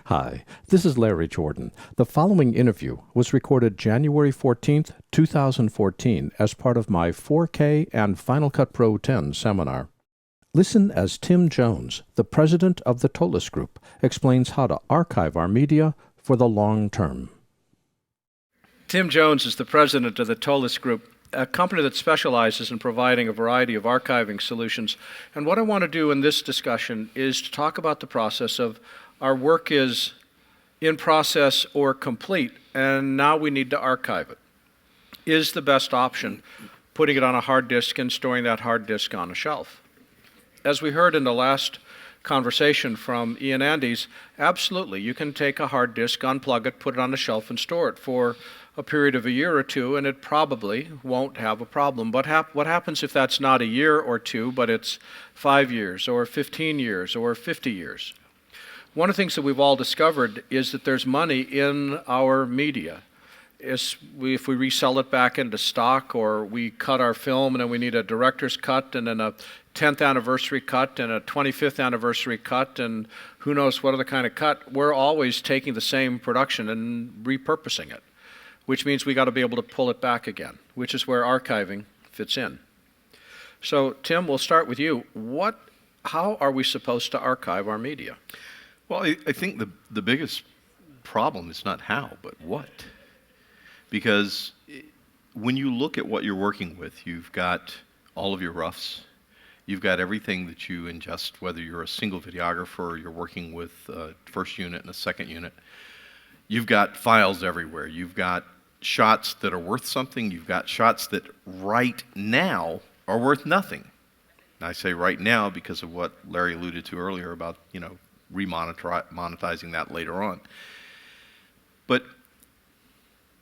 Hi, this is Larry Jordan. The following interview was recorded January 14th, 2014 as part of my 4K and Final Cut Pro 10 seminar. Listen as Tim Jones, the president of the Tolis Group, explains how to archive our media for the long term. Tim Jones is the president of the Tolis Group, a company that specializes in providing a variety of archiving solutions. And what I want to do in this discussion is to talk about the process of our work is in process or complete, and now we need to archive it. Is the best option putting it on a hard disk and storing that hard disk on a shelf? As we heard in the last conversation from Ian Andes, absolutely, you can take a hard disk, unplug it, put it on a shelf, and store it for a period of a year or two, and it probably won't have a problem. But what happens if that's not a year or two, but it's 5 years, or 15 years, or 50 years? One of the things that we've all discovered is that there's money in our media. If we resell it back into stock, or we cut our film and then we need a director's cut and then a 10th anniversary cut and a 25th anniversary cut and who knows what other kind of cut, we're always taking the same production and repurposing it, which means we got to be able to pull it back again, which is where archiving fits in. So Tim, we'll start with you. How are we supposed to archive our media? Well, I think the biggest problem is not how, but what. Because when you look at what you're working with, you've got all of your roughs, you've got everything that you ingest, whether you're a single videographer or you're working with a first unit and a second unit. You've got files everywhere. You've got shots that are worth something. You've got shots that right now are worth nothing. And I say right now because of what Larry alluded to earlier about, monetizing that later on. But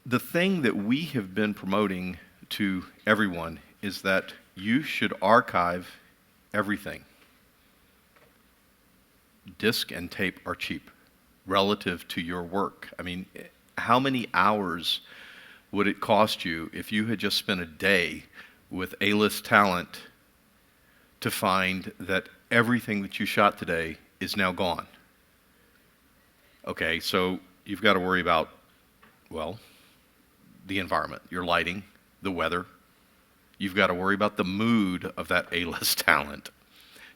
the thing that we have been promoting to everyone is that you should archive everything. Disc and tape are cheap relative to your work. I mean, how many hours would it cost you if you had just spent a day with A-list talent to find that everything that you shot today is now gone? Okay, so you've got to worry about, the environment, your lighting, the weather. You've got to worry about the mood of that A-list talent.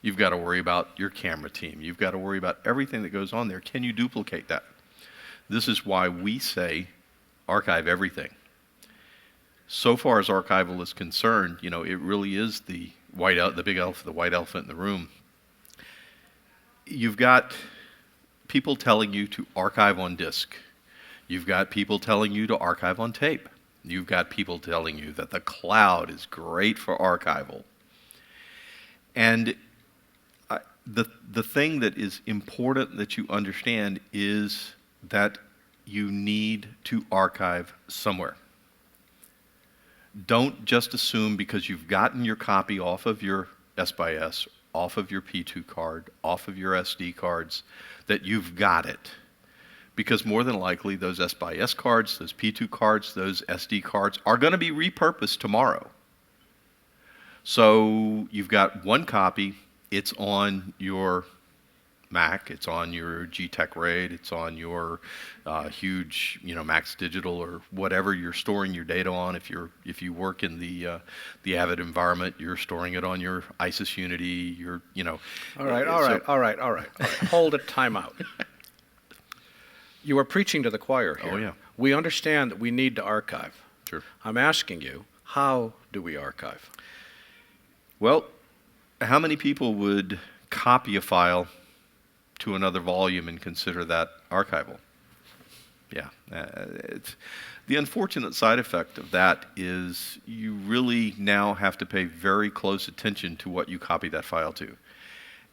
You've got to worry about your camera team. You've got to worry about everything that goes on there. Can you duplicate that? This is why we say archive everything. So far as archival is concerned, it really is the white elephant in the room. You've got people telling you to archive on disk. You've got people telling you to archive on tape. You've got people telling you that the cloud is great for archival. And the thing that is important that you understand is that you need to archive somewhere. Don't just assume because you've gotten your copy off of your S/S, off of your P2 card, off of your SD cards, that you've got it. Because more than likely, those S/S cards, those P2 cards, those SD cards are going to be repurposed tomorrow. So you've got one copy, it's on your Mac, it's on your G-Tech RAID, it's on your huge, Max Digital or whatever you're storing your data on. If you work in the Avid environment, you're storing it on your ISIS Unity. All right. Hold it. Time out. You are preaching to the choir here. Oh yeah. We understand that we need to archive. Sure. I'm asking you, how do we archive? Well, how many people would copy a file to another volume and consider that archival? Yeah. The unfortunate side effect of that is you really now have to pay very close attention to what you copy that file to.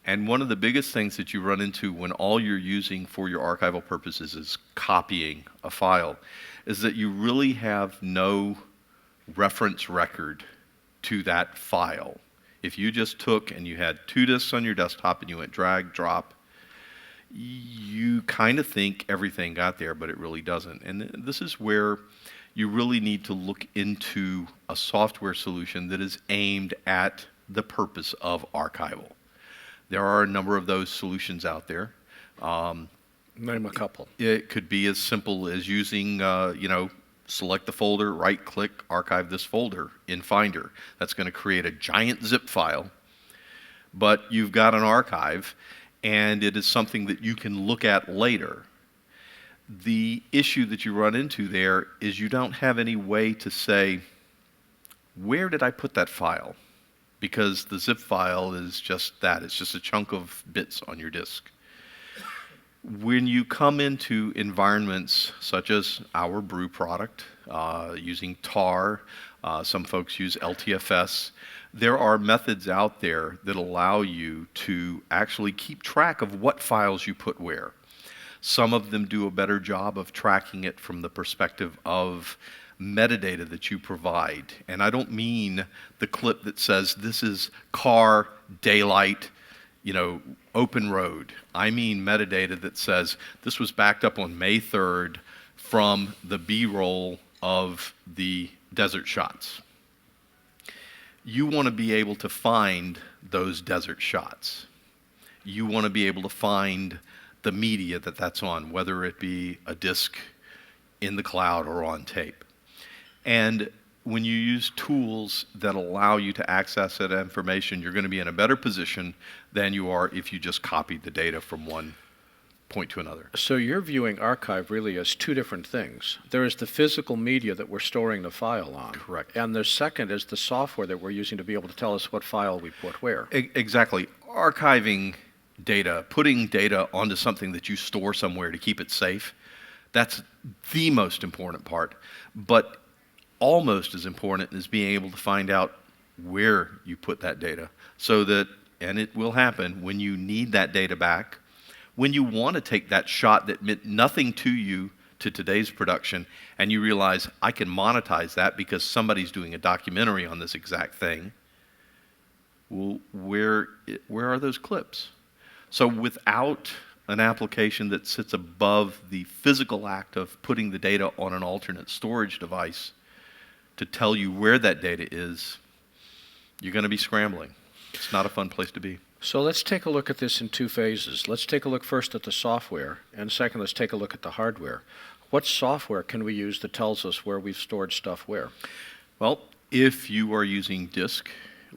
And one of the biggest things that you run into when all you're using for your archival purposes is copying a file is that you really have no reference record to that file. If you just took and you had 2 disks on your desktop and you went drag, drop, you kind of think everything got there, but it really doesn't. And this is where you really need to look into a software solution that is aimed at the purpose of archival. There are a number of those solutions out there. Name a couple. It could be as simple as using, select the folder, right-click, archive this folder in Finder. That's going to create a giant zip file, but you've got an archive, and it is something that you can look at later. The issue that you run into there is you don't have any way to say, where did I put that file? Because the zip file is just that. It's just a chunk of bits on your disk. When you come into environments such as our brew product, using tar, some folks use LTFS, there are methods out there that allow you to actually keep track of what files you put where. Some of them do a better job of tracking it from the perspective of metadata that you provide. And I don't mean the clip that says this is car, daylight, open road. I mean metadata that says this was backed up on May 3rd from the B-roll of the desert shots. You want to be able to find those desert shots. You want to be able to find the media that's on, whether it be a disk in the cloud or on tape. And when you use tools that allow you to access that information, you're going to be in a better position than you are if you just copied the data from one point to another. So you're viewing archive really as two different things. There is the physical media that we're storing the file on. Correct. And the second is the software that we're using to be able to tell us what file we put where. Exactly. Archiving data, putting data onto something that you store somewhere to keep it safe, that's the most important part. But almost as important is being able to find out where you put that data so that, and it will happen, when you need that data back, when you want to take that shot that meant nothing to you to today's production, and you realize I can monetize that because somebody's doing a documentary on this exact thing, well, where are those clips? So without an application that sits above the physical act of putting the data on an alternate storage device to tell you where that data is, you're going to be scrambling. It's not a fun place to be. So let's take a look at this in two phases. Let's take a look first at the software, and second, let's take a look at the hardware. What software can we use that tells us where we've stored stuff where? Well, if you are using disk,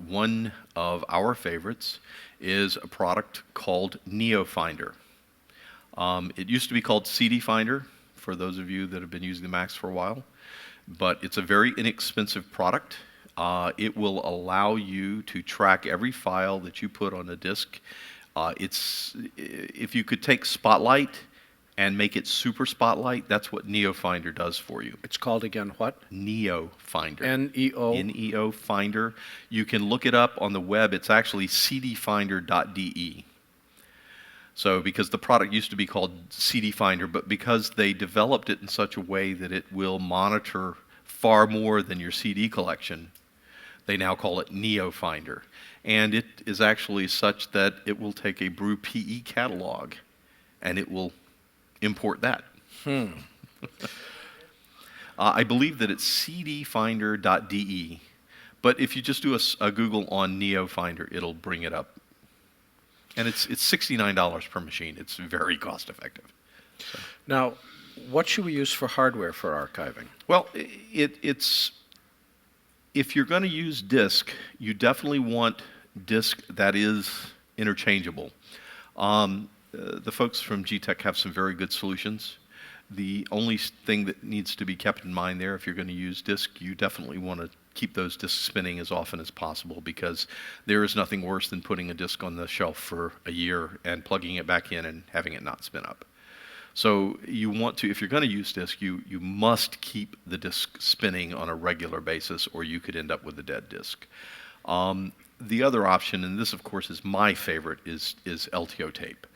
one of our favorites is a product called NeoFinder. It used to be called CD Finder, for those of you that have been using the Macs for a while, but it's a very inexpensive product. It will allow you to track every file that you put on a disk. If you could take Spotlight and make it Super Spotlight, that's what NeoFinder does for you. It's called again what? NeoFinder. N-E-O? N-E-O Finder. You can look it up on the web. It's actually cdfinder.de. So because the product used to be called CD Finder, but because they developed it in such a way that it will monitor far more than your CD collection, they now call it NeoFinder. And it is actually such that it will take a Brew PE catalog and it will import that. I believe that it's cdfinder.de, but if you just do a Google on NeoFinder, it'll bring it up. And it's $69 per machine. It's very cost effective. So. Now, what should we use for hardware for archiving? Well, it's if you're going to use disk, you definitely want disk that is interchangeable. The folks from G-Tech have some very good solutions. The only thing that needs to be kept in mind there, if you're going to use disk, you definitely want to keep those disks spinning as often as possible, because there is nothing worse than putting a disk on the shelf for a year and plugging it back in and having it not spin up. So you want to, if you're going to use disk, you must keep the disk spinning on a regular basis, or you could end up with a dead disk. The other option, and this of course is my favorite, is Lto Tape.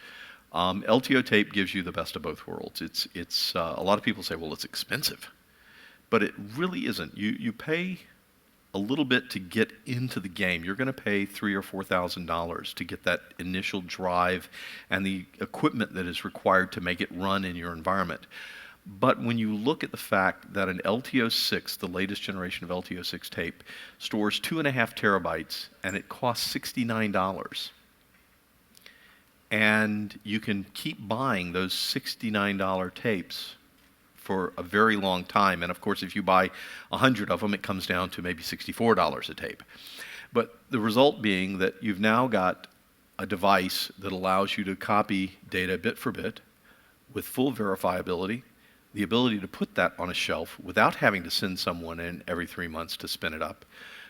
Lto Tape gives you the best of both worlds. It's a lot of people say, well, it's expensive, but it really isn't. You pay a little bit to get into the game. You're going to pay $3,000 or $4,000 to get that initial drive and the equipment that is required to make it run in your environment. But when you look at the fact that an LTO6, the latest generation of LTO6 tape, stores 2.5 terabytes and it costs $69, And you can keep buying those $69 tapes for a very long time. And of course, if you buy 100 of them, it comes down to maybe $64 a tape. But the result being that you've now got a device that allows you to copy data bit for bit with full verifiability, the ability to put that on a shelf without having to send someone in every 3 months to spin it up,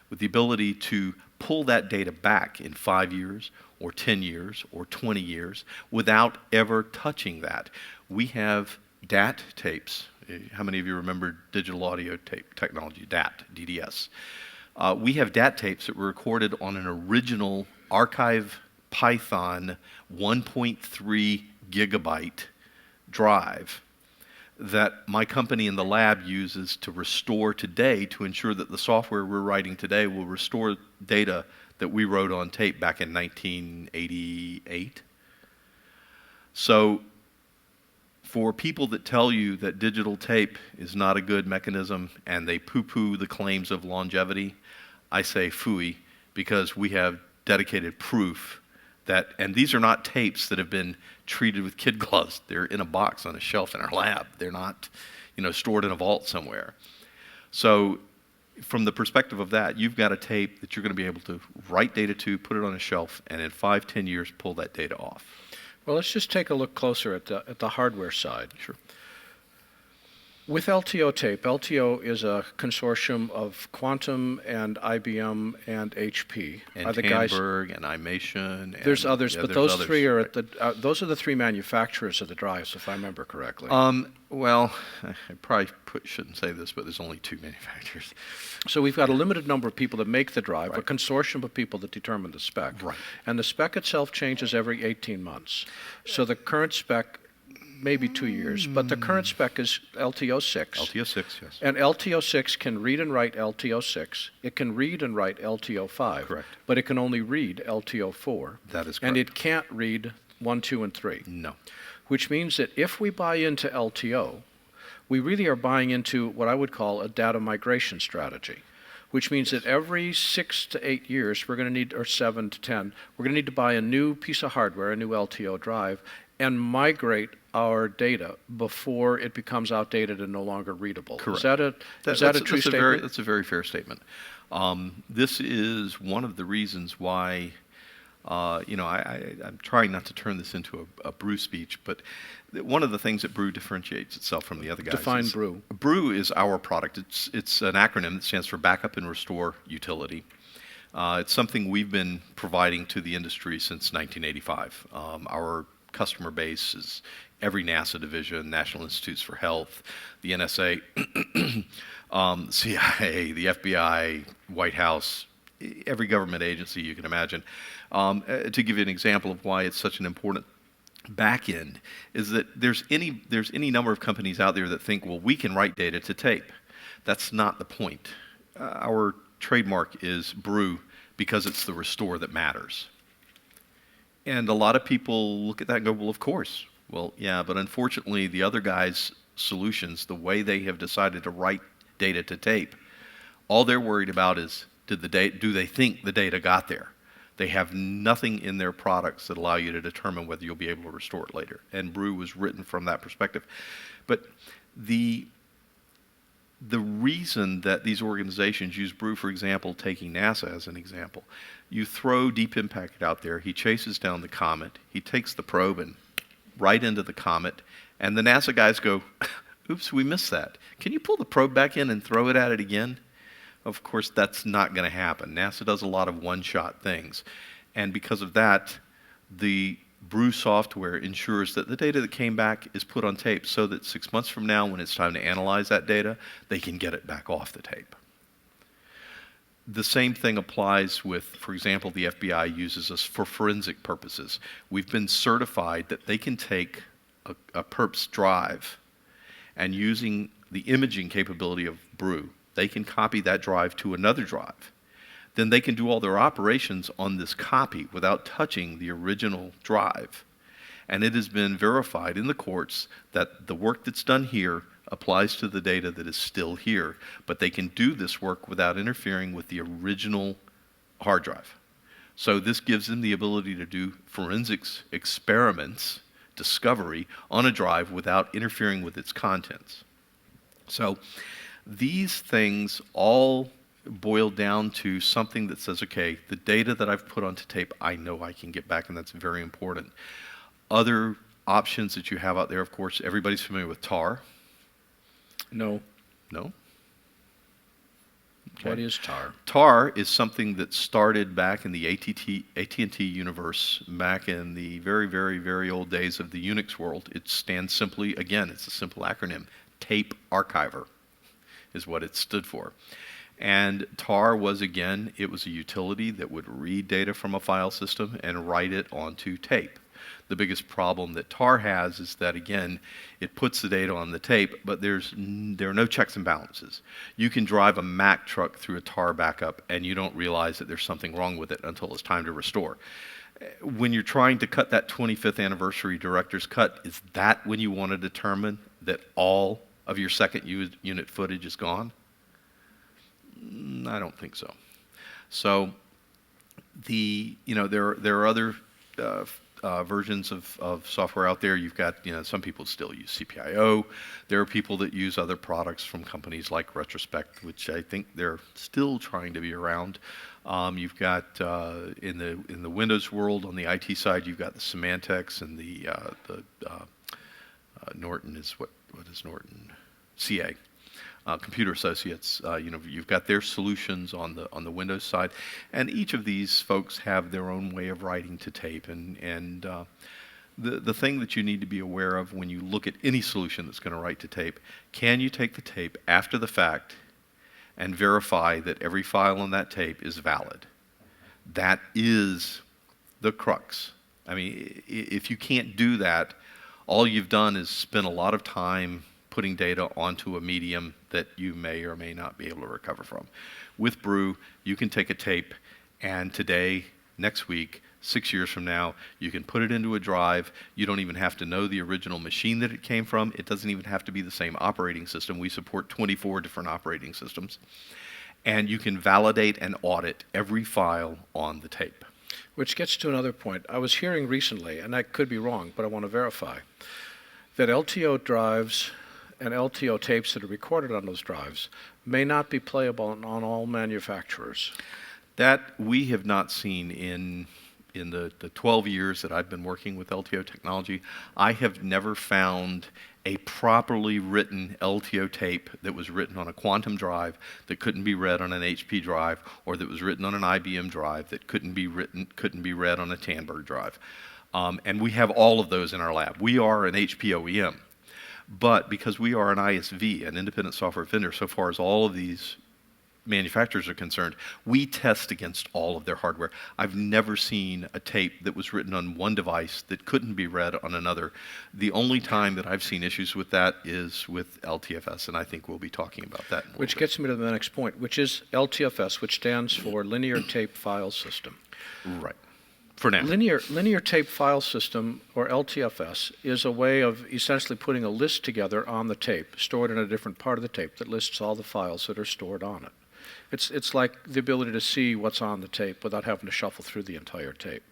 with the ability to pull that data back in 5 years or 10 years or 20 years without ever touching that. We have DAT tapes. How many of you remember digital audio tape technology, DAT, DDS? We have DAT tapes that were recorded on an original archive Python 1.3 gigabyte drive that my company in the lab uses to restore today to ensure that the software we're writing today will restore data that we wrote on tape back in 1988. So for people that tell you that digital tape is not a good mechanism and they poo-poo the claims of longevity, I say phooey, because we have dedicated proof that, and these are not tapes that have been treated with kid gloves. They're in a box on a shelf in our lab. They're not, stored in a vault somewhere. So from the perspective of that, you've got a tape that you're going to be able to write data to, put it on a shelf, and in 5-10 years pull that data off. Well, let's just take a look closer at the hardware side. Sure. With Lto Tape, Lto is a consortium of Quantum and IBM and HP. And Tandberg and iMation. There's others, but those others. three are those are the three manufacturers of the drives, if I remember correctly. Well, I probably shouldn't say this, but there's only 2 manufacturers. So we've got a limited number of people that make the drive, Right. a consortium of people that determine the spec. Right. And the spec itself changes every 18 months. So the current spec, maybe 2 years, but the current spec is Lto 6. Lto 6, yes. And Lto 6 can read and write Lto 6. It can read and write Lto 5. Correct. But it can only read Lto 4. That is correct. And it can't read 1, 2, and 3. No. Which means that if we buy into Lto, we really are buying into what I would call a data migration strategy, which means that every 6 to 8 years, we're going to need, or 7 to 10, we're going to need to buy a new piece of hardware, a new Lto drive, and migrate our data before it becomes outdated and no longer readable. Correct. Is that a true statement? That's a very fair statement. This is one of the reasons why, I'm trying not to turn this into a Brew speech, but one of the things that Brew differentiates itself from the other guys. Define Brew. Brew is our product. It's an acronym that stands for Backup and Restore Utility. It's something we've been providing to the industry since 1985. Our customer base is every NASA division, National Institutes for Health, the NSA, CIA, the FBI, White House, every government agency you can imagine. To give you an example of why it's such an important back end, is that there's any number of companies out there that think, well, we can write data to tape. That's not the point. Our trademark is Brew because it's the restore that matters. And a lot of people look at that and go, well, of course. Well, yeah, but unfortunately, the other guys' solutions, the way they have decided to write data to tape, all they're worried about is, do they think the data got there? They have nothing in their products that allow you to determine whether you'll be able to restore it later. And Brew was written from that perspective. But the reason that these organizations use Brew, for example, taking NASA as an example, you throw Deep Impact out there, he chases down the comet, he takes the probe and right into the comet, and the NASA guys go, oops, we missed that. Can you pull the probe back in and throw it at it again? Of course, that's not going to happen. NASA does a lot of one-shot things. And because of that, the Brew software ensures that the data that came back is put on tape so that 6 months from now, when it's time to analyze that data, they can get it back off the tape. The same thing applies with, for example, the FBI uses us for forensic purposes. We've been certified that they can take a PERPS drive and using the imaging capability of Brew, they can copy that drive to another drive. Then they can do all their operations on this copy without touching the original drive. And it has been verified in the courts that the work that's done here applies to the data that is still here, but they can do this work without interfering with the original hard drive. So this gives them the ability to do forensics experiments, discovery, on a drive without interfering with its contents. So these things all boil down to something that says, okay, the data that I've put onto tape, I know I can get back, and that's very important. Other options that you have out there, of course, everybody's familiar with TAR. No. No? Okay. What is TAR? TAR is something that started back in the AT&T universe, back in the very, very, very old days of the Unix world. It stands simply, again, it's a simple acronym, Tape Archiver is what it stood for. And TAR was, again, it was a utility that would read data from a file system and write it onto tape. The biggest problem that TAR has is that, again, it puts the data on the tape, but there are no checks and balances. You can drive a Mack truck through a TAR backup, and you don't realize that there's something wrong with it until it's time to restore. When you're trying to cut that 25th anniversary director's cut, is that when you want to determine that all of your second unit footage is gone? I don't think so. So there are other versions of software out there. You've got, some people still use CPIO. There are people that use other products from companies like Retrospect, which I think they're still trying to be around. You've got in the Windows world, on the IT side, you've got the Symantec and the Norton is what is Norton? CA. Computer Associates, you've got their solutions on the Windows side, and each of these folks have their own way of writing to tape. And the thing that you need to be aware of when you look at any solution that's going to write to tape, can you take the tape after the fact and verify that every file on that tape is valid? That is the crux. I mean, if you can't do that, all you've done is spend a lot of time putting data onto a medium that you may or may not be able to recover from. With Brew, you can take a tape, and today, next week, 6 years from now, you can put it into a drive. You don't even have to know the original machine that it came from. It doesn't even have to be the same operating system. We support 24 different operating systems. And you can validate and audit every file on the tape. Which gets to another point. I was hearing recently, and I could be wrong, but I want to verify, that LTO drives and LTO tapes that are recorded on those drives may not be playable on all manufacturers. That we have not seen in the 12 years that I've been working with LTO technology. I have never found a properly written LTO tape that was written on a Quantum drive that couldn't be read on an HP drive, or that was written on an IBM drive that couldn't be read on a Tandberg drive. And we have all of those in our lab. We are an HP OEM. But because we are an ISV, an independent software vendor, so far as all of these manufacturers are concerned, we test against all of their hardware. I've never seen a tape that was written on one device that couldn't be read on another. The only time that I've seen issues with that is with LTFS, and I think we'll be talking about that in a little Which bit. gets me to the next point, which is LTFS, which stands for Linear Tape File System. Right. For now. Linear Tape File System, or LTFS, is a way of essentially putting a list together on the tape, stored in a different part of the tape that lists all the files that are stored on it. It's like the ability to see what's on the tape without having to shuffle through the entire tape.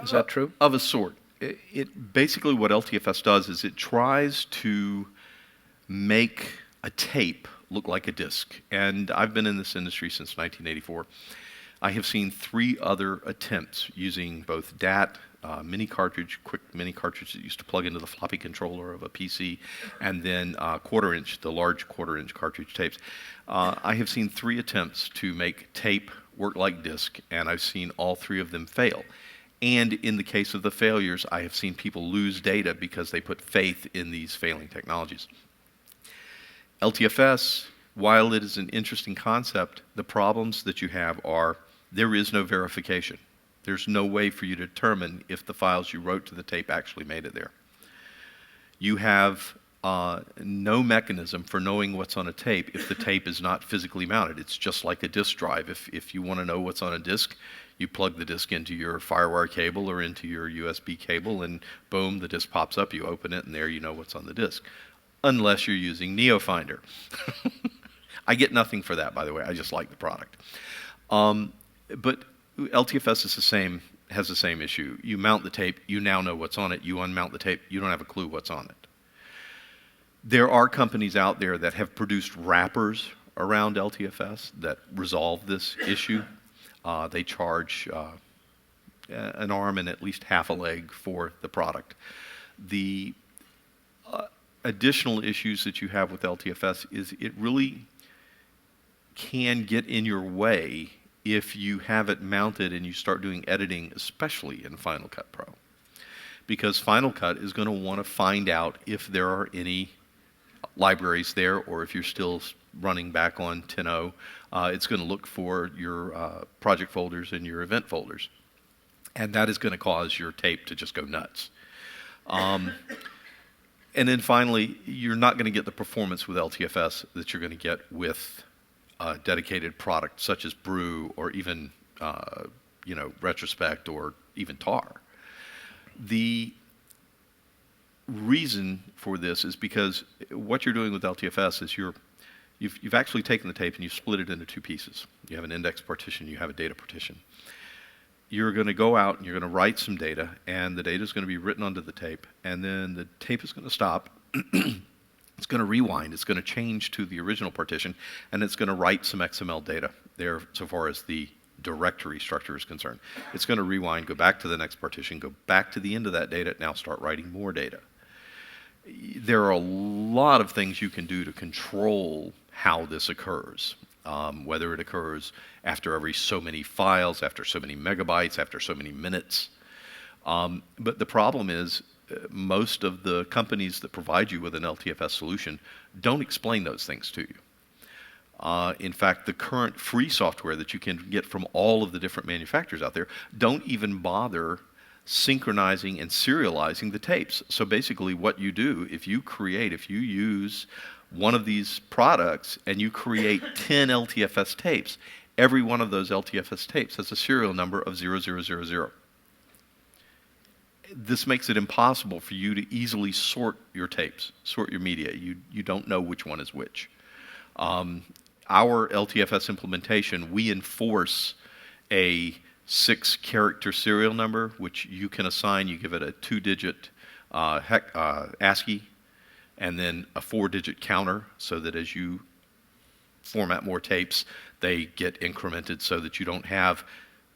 Is that true? Of a sort. It basically, what LTFS does is it tries to make a tape look like a disc. And I've been in this industry since 1984. I have seen 3 other attempts using both DAT, quick mini cartridge that used to plug into the floppy controller of a PC, and then the large quarter-inch cartridge tapes. I have seen 3 attempts to make tape work like disc, and I've seen all 3 of them fail. And in the case of the failures, I have seen people lose data because they put faith in these failing technologies. LTFS, while it is an interesting concept, the problems that you have are there is no verification. There's no way for you to determine if the files you wrote to the tape actually made it there. You have no mechanism for knowing what's on a tape if the tape is not physically mounted. It's just like a disk drive. If you want to know what's on a disk, you plug the disk into your FireWire cable or into your USB cable, and boom, the disk pops up. You open it, and there you know what's on the disk. Unless you're using NeoFinder. I get nothing for that, by the way. I just like the product. But LTFS is has the same issue. You mount the tape, you now know what's on it. You unmount the tape, you don't have a clue what's on it. There are companies out there that have produced wrappers around LTFS that resolve this issue. They charge an arm and at least half a leg for the product. The additional issues that you have with LTFS is it really can get in your way if you have it mounted and you start doing editing, especially in Final Cut Pro. Because Final Cut is going to want to find out if there are any libraries there, or if you're still running back on 10.0, it's going to look for your project folders and your event folders. And that is going to cause your tape to just go nuts. And then finally, you're not going to get the performance with LTFS that you're going to get with a dedicated product such as Brew, or even Retrospect, or even Tar. The reason for this is because what you're doing with LTFS is you've actually taken the tape and you've split it into two pieces. You have an index partition, you have a data partition. You're going to go out and you're going to write some data, and the data is going to be written onto the tape, and then the tape is going to stop. It's going to rewind. It's going to change to the original partition, and it's going to write some XML data there so far as the directory structure is concerned. It's going to rewind, go back to the next partition, go back to the end of that data, now start writing more data. There are a lot of things you can do to control how this occurs, whether it occurs after every so many files, after so many megabytes, after so many minutes. But the problem is, most of the companies that provide you with an LTFS solution don't explain those things to you. In fact, the current free software that you can get from all of the different manufacturers out there don't even bother synchronizing and serializing the tapes. So basically what you do, if you use one of these products and you create 10 LTFS tapes, every one of those LTFS tapes has a serial number of 0000. This makes it impossible for you to easily sort your tapes, sort your media. You don't know which one is which. Our LTFS implementation, we enforce a 6-character serial number, which you can assign. You give it a 2-digit ASCII, and then a 4-digit counter, so that as you format more tapes, they get incremented so that you don't have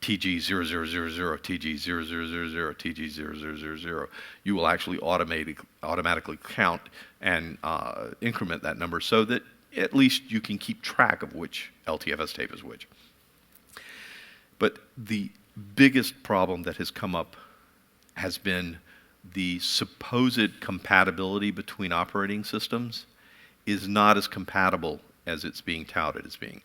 TG0000, TG0000, TG0000. You will actually automatically count and increment that number so that at least you can keep track of which LTFS tape is which. But the biggest problem that has come up has been the supposed compatibility between operating systems is not as compatible as it's being touted as being.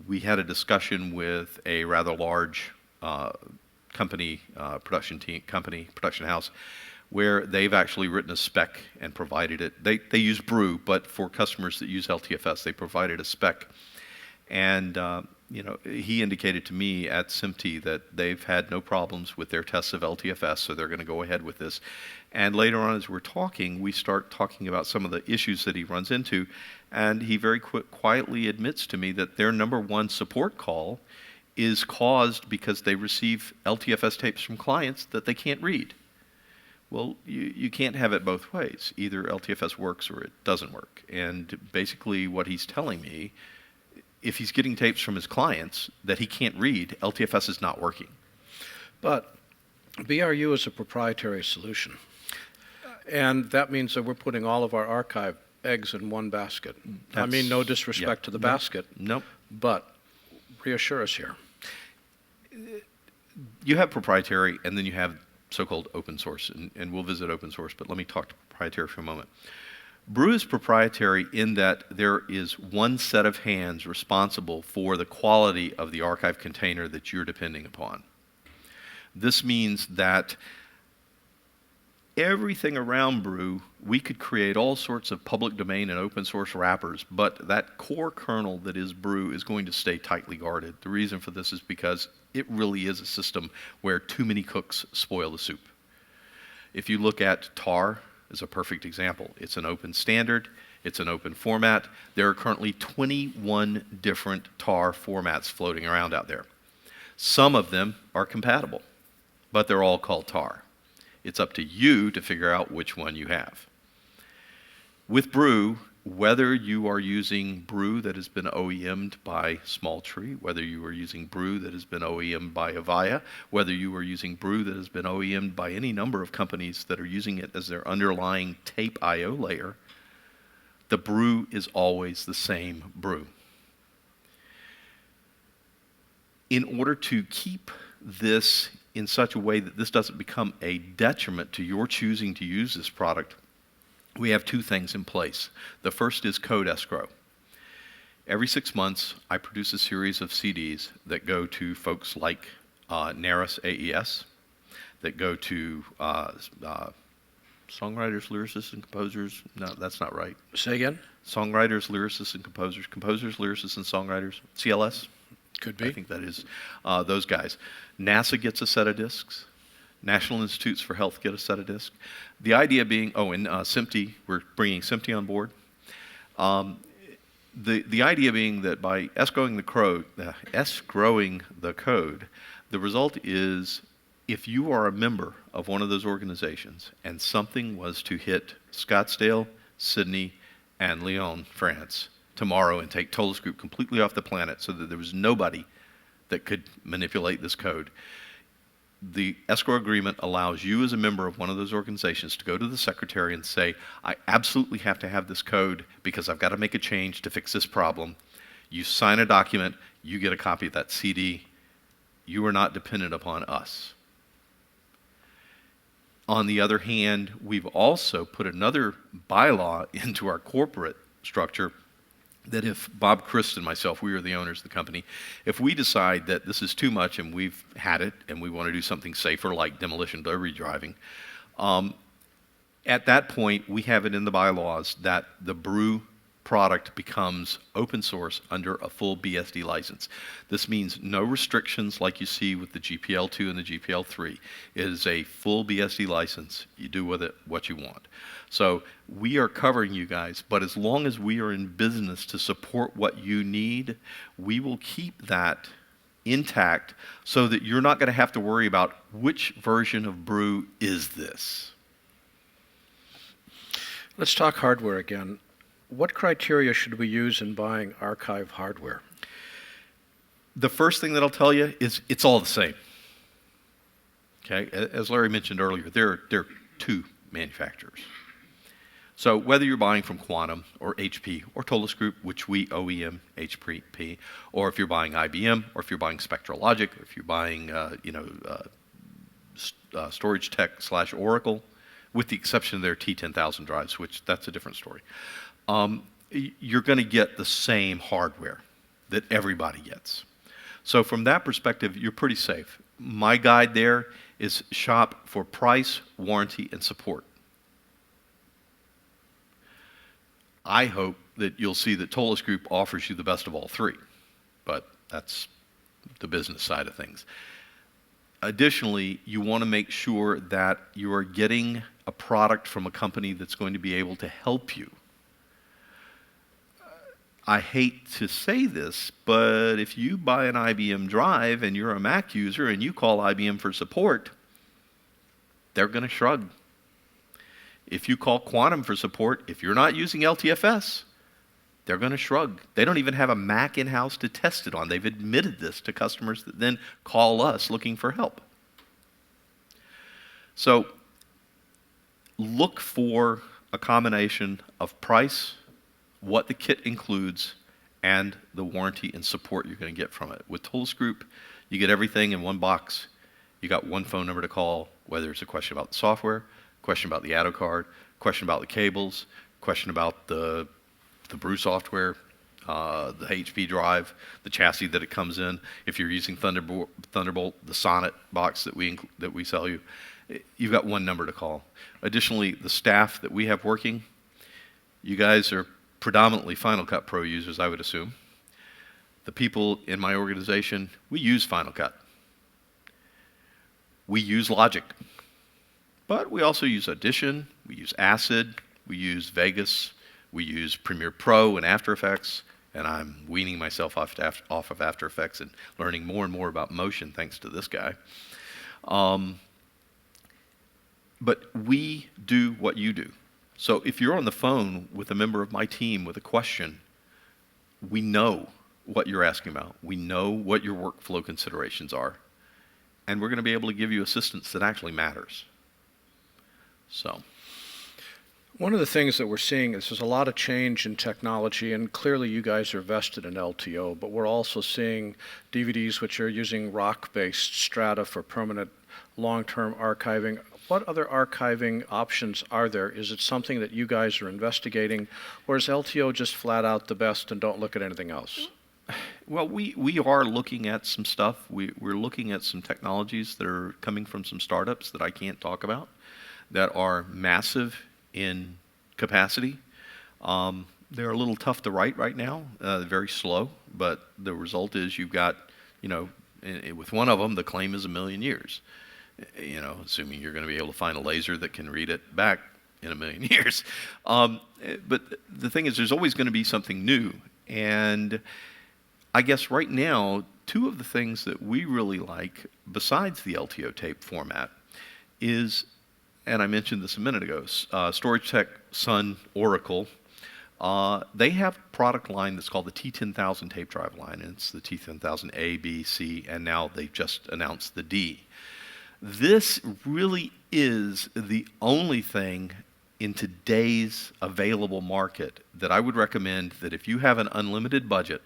We had a discussion with a rather large production house, where they've actually written a spec and provided it. They use Brew, but for customers that use LTFS, they provided a spec. And he indicated to me at SMPTE that they've had no problems with their tests of LTFS, so they're going to go ahead with this. And later on, as we're talking, we start talking about some of the issues that he runs into, and he very quietly admits to me that their #1 support call is caused because they receive LTFS tapes from clients that they can't read. Well, you can't have it both ways. Either LTFS works or it doesn't work. And basically what he's telling me, if he's getting tapes from his clients that he can't read, LTFS is not working. But BRU is a proprietary solution. And that means that we're putting all of our archive eggs in one basket. I mean, no disrespect to the basket. Nope. But reassure us here. You have proprietary, and then you have so-called open source, and we'll visit open source, but let me talk to proprietary for a moment. Brew is proprietary in that there is one set of hands responsible for the quality of the archive container that you're depending upon. This means that everything around Brew, we could create all sorts of public domain and open source wrappers, but that core kernel that is Brew is going to stay tightly guarded. The reason for this is because it really is a system where too many cooks spoil the soup. If you look at Tar as a perfect example, it's an open standard, it's an open format. There are currently 21 different Tar formats floating around out there. Some of them are compatible, but they're all called tar. It's up to you to figure out which one you have. With brew, whether you are using brew that has been OEM'd by Small Tree, whether you are using brew that has been OEM'd by Avaya, whether you are using brew that has been OEM'd by any number of companies that are using it as their underlying tape I/O layer, the brew is always the same brew. In order to keep this in such a way that this doesn't become a detriment to your choosing to use this product, we have two things in place. The first is code escrow. Every 6 months, I produce a series of CDs that go to folks like NARIS AES, that go to songwriters, lyricists, and composers. No, that's not right. Say again? Songwriters, lyricists, and composers. Composers, lyricists, and songwriters. CLS? Could be. I think that is those guys. NASA gets a set of discs. National Institutes for Health get a set of discs. The idea being, and SMPTE, we're bringing SMPTE on board. The idea being that by escrowing the code, the result is if you are a member of one of those organizations and something was to hit Scottsdale, Sydney, and Lyon, France, tomorrow and take Tollus Group completely off the planet so that there was nobody that could manipulate this code, the escrow agreement allows you as a member of one of those organizations to go to the secretary and say, I absolutely have to have this code because I've got to make a change to fix this problem. You sign a document, you get a copy of that CD. You are not dependent upon us. On the other hand, we've also put another bylaw into our corporate structure that if Bob, Chris, and myself, we are the owners of the company, if we decide that this is too much and we've had it and we want to do something safer like demolition derby driving, at that point we have it in the bylaws that the brew product becomes open source under a full BSD license. This means no restrictions like you see with the GPL2 and the GPL3. It is a full BSD license. You do with it what you want. So we are covering you guys, but as long as we are in business to support what you need, we will keep that intact so that you're not going to have to worry about which version of brew is this. Let's talk hardware again. What criteria should we use in buying archive hardware? The first thing that I'll tell you is it's all the same. Okay, as Larry mentioned earlier, there are two manufacturers. So whether you're buying from Quantum or HP or Tollus Group, which we OEM HP, or if you're buying IBM, or if you're buying Spectralogic, or if you're buying Storage Tech / Oracle, with the exception of their T10,000 drives, which that's a different story. You're going to get the same hardware that everybody gets. So from that perspective, you're pretty safe. My guide there is shop for price, warranty, and support. I hope that you'll see that Tollus Group offers you the best of all three, but that's the business side of things. Additionally, you want to make sure that you are getting a product from a company that's going to be able to help you. I hate to say this, but if you buy an IBM drive and you're a Mac user and you call IBM for support, they're going to shrug. If you call Quantum for support, if you're not using LTFS, they're going to shrug. They don't even have a Mac in-house to test it on. They've admitted this to customers that then call us looking for help. So look for a combination of price, what the kit includes, and the warranty and support you're going to get from it. With Tollus Group, you get everything in one box. You got one phone number to call, whether it's a question about the software, question about the ADO card, question about the cables, question about the brew software, the HP drive, the chassis that it comes in. If you're using Thunderbolt, the Sonnet box that we sell you, you've got one number to call. Additionally, the staff that we have working, you guys are predominantly Final Cut Pro users, I would assume. The people in my organization, we use Final Cut. We use Logic. But we also use Audition, we use Acid, we use Vegas, we use Premiere Pro and After Effects, and I'm weaning myself off of After Effects and learning more and more about motion thanks to this guy. But we do what you do. So if you're on the phone with a member of my team with a question, we know what you're asking about. We know what your workflow considerations are. And we're going to be able to give you assistance that actually matters. So, one of the things that we're seeing is there's a lot of change in technology, and clearly you guys are vested in LTO, but we're also seeing DVDs which are using rock-based strata for permanent long-term archiving. What other archiving options are there? Is it something that you guys are investigating, or is LTO just flat out the best and don't look at anything else? well, we are looking at some stuff. We're looking at some technologies that are coming from some startups that I can't talk about that are massive in capacity. They're a little tough to write right now, very slow, but the result is you've got, with one of them, the claim is 1 million years. Assuming you're going to be able to find a laser that can read it back in 1 million years. But the thing is, there's always going to be something new. And I guess right now, two of the things that we really like, besides the LTO tape format, is, and I mentioned this a minute ago, Storage Tech, Sun, Oracle, they have a product line that's called the T10000 tape drive line. And it's the T10000A, B, C, and now they've just announced the D. This really is the only thing in today's available market that I would recommend that if you have an unlimited budget,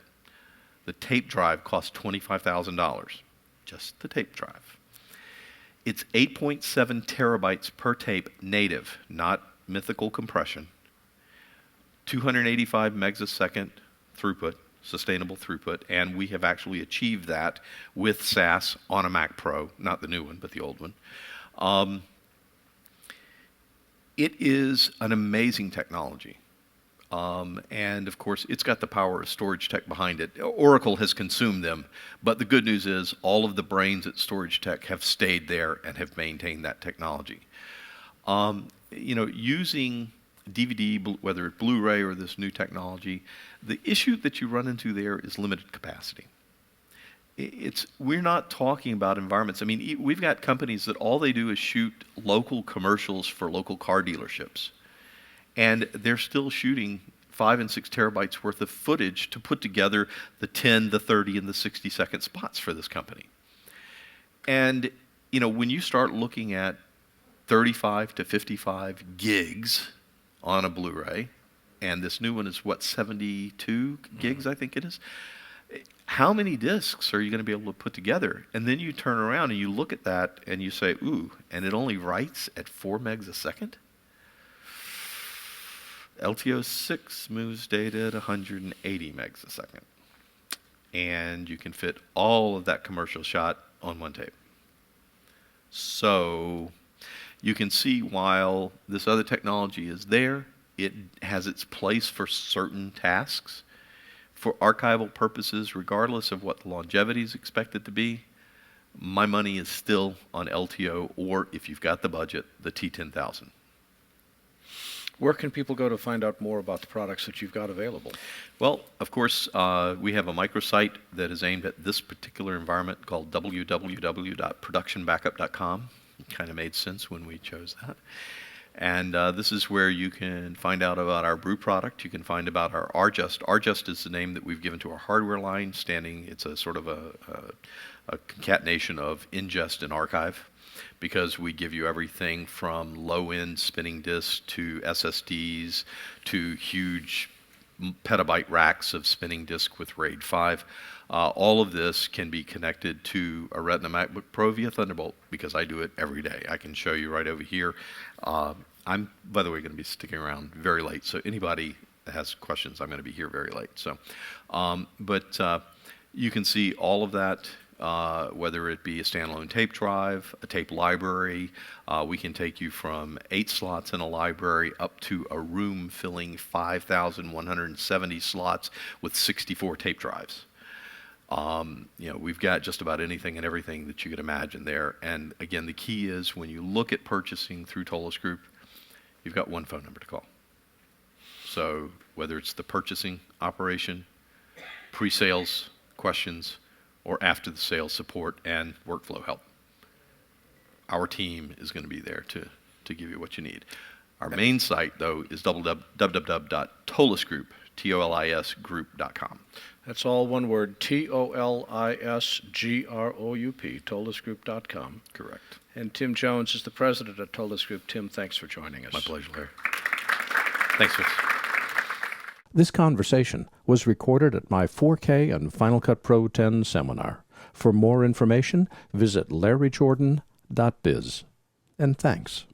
the tape drive costs $25,000, just the tape drive. It's 8.7 terabytes per tape native, not mythical compression, 285 megs a second throughput, sustainable throughput, and we have actually achieved that with SAS on a Mac Pro, not the new one, but the old one. It is an amazing technology. And of course, it's got the power of Storage Tech behind it. Oracle has consumed them, but the good news is all of the brains at Storage Tech have stayed there and have maintained that technology. Using DVD, whether it's Blu-ray or this new technology, the issue that you run into there is limited capacity. We're not talking about environments. I mean, we've got companies that all they do is shoot local commercials for local car dealerships. And they're still shooting 5 and 6 terabytes worth of footage to put together the 10, the 30, and the 60-second spots for this company. And, when you start looking at 35 to 55 gigs on a Blu-ray, and this new one is, 72 gigs, I think it is. How many discs are you going to be able to put together? And then you turn around and you look at that and you say, ooh, and it only writes at 4 megs a second? LTO 6 moves data at 180 megs a second. And you can fit all of that commercial shot on one tape. So you can see while this other technology is there, it has its place for certain tasks. For archival purposes, regardless of what the longevity is expected to be, my money is still on LTO, or if you've got the budget, the T10000. Where can people go to find out more about the products that you've got available? Well, of course, we have a microsite that is aimed at this particular environment called www.productionbackup.com. It kind of made sense when we chose that. And this is where you can find out about our brew product. You can find about our RJust. RJust is the name that we've given to our hardware line, it's a sort of a concatenation of ingest and archive, because we give you everything from low-end spinning disks to SSDs to huge petabyte racks of spinning disk with RAID 5. All of this can be connected to a Retina MacBook Pro via Thunderbolt, because I do it every day. I can show you right over here. I'm, by the way, going to be sticking around very late, so anybody that has questions, I'm going to be here very late. So, but you can see all of that, whether it be a standalone tape drive, a tape library. We can take you from 8 slots in a library up to a room filling 5,170 slots with 64 tape drives. We've got just about anything and everything that you could imagine there. And again, the key is when you look at purchasing through Tolis Group, you've got one phone number to call. So whether it's the purchasing operation, pre-sales questions, or after the sales support and workflow help. Our team is going to be there to give you what you need. Our main site, though, is www.tolisgroup.com. That's all one word, TOLISGROUP, tolisgroup.com. Correct. And Tim Jones is the president of Tolis Group. Tim, thanks for joining us. My pleasure, Larry. Thanks, Vince. This conversation was recorded at my 4K and Final Cut Pro 10 seminar. For more information, visit larryjordan.biz. And thanks.